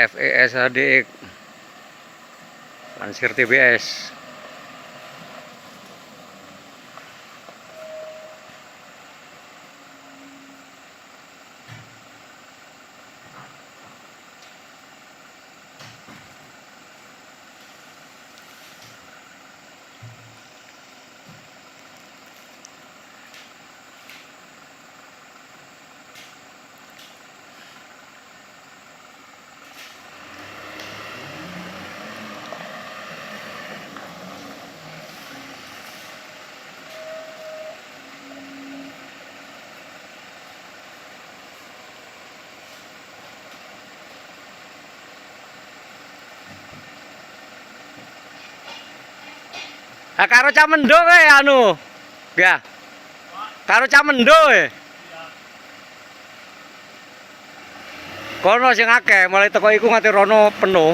FES HDX Lansir TBS. Ah, karo camendo anu. Ya. Karo camendo kono sing akeh, mulai teko iku nganti rono penuh.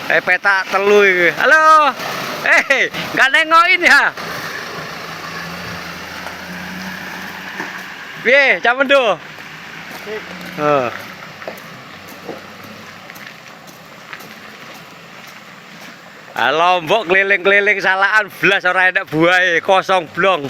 Petak telu iki. Halo. Enggak nengokin ya. Piye, camendo? Heeh. Lombok keliling-keliling salahan blas ora enak buahe, kosong blong.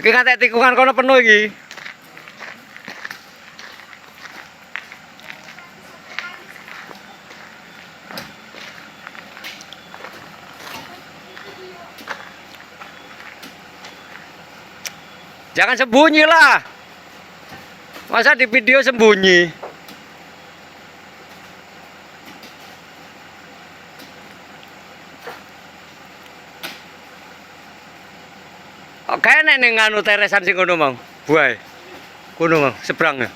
Iki ngantek tikungan kono penuh iki. Jangan sembunyi lah. Masa di video sembunyi? Kok kene ning anu teresan sing ngono mang. Buahe. Kono mang, seberang.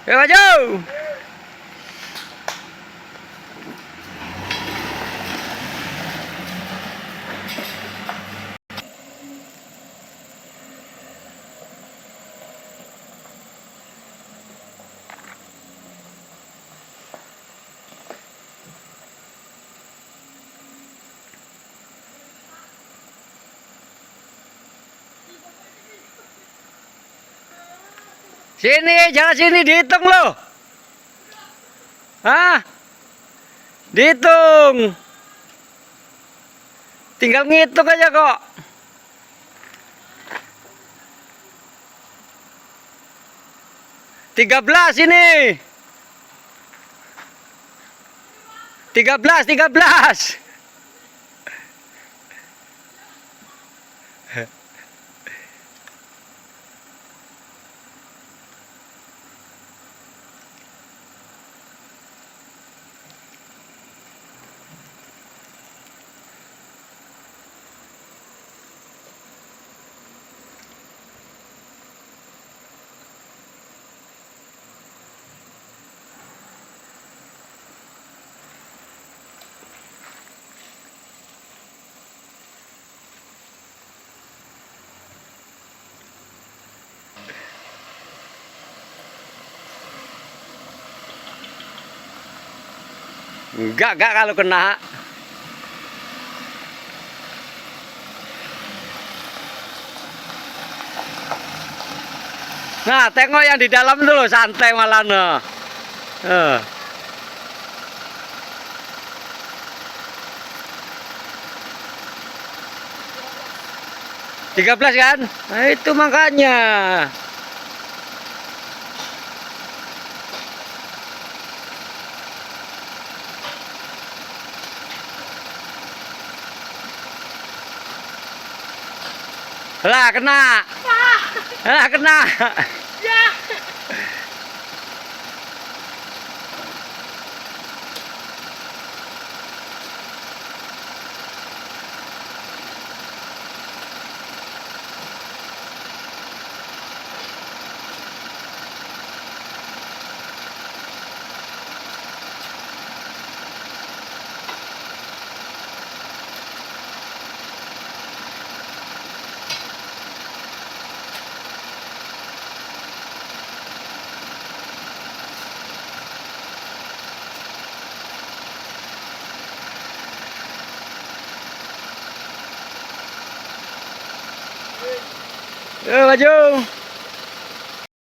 Ayo maju. Sini, jalan sini dihitung loh. Hah? Dihitung. Tinggal ngitung aja kok. Tiga belas ini. 13. Enggak kalau kena. Nah, tengok yang di dalam dulu, santai malah nah. 13 kan? Nah, itu makanya. Lah kena. Lah kena. Ya. Maju.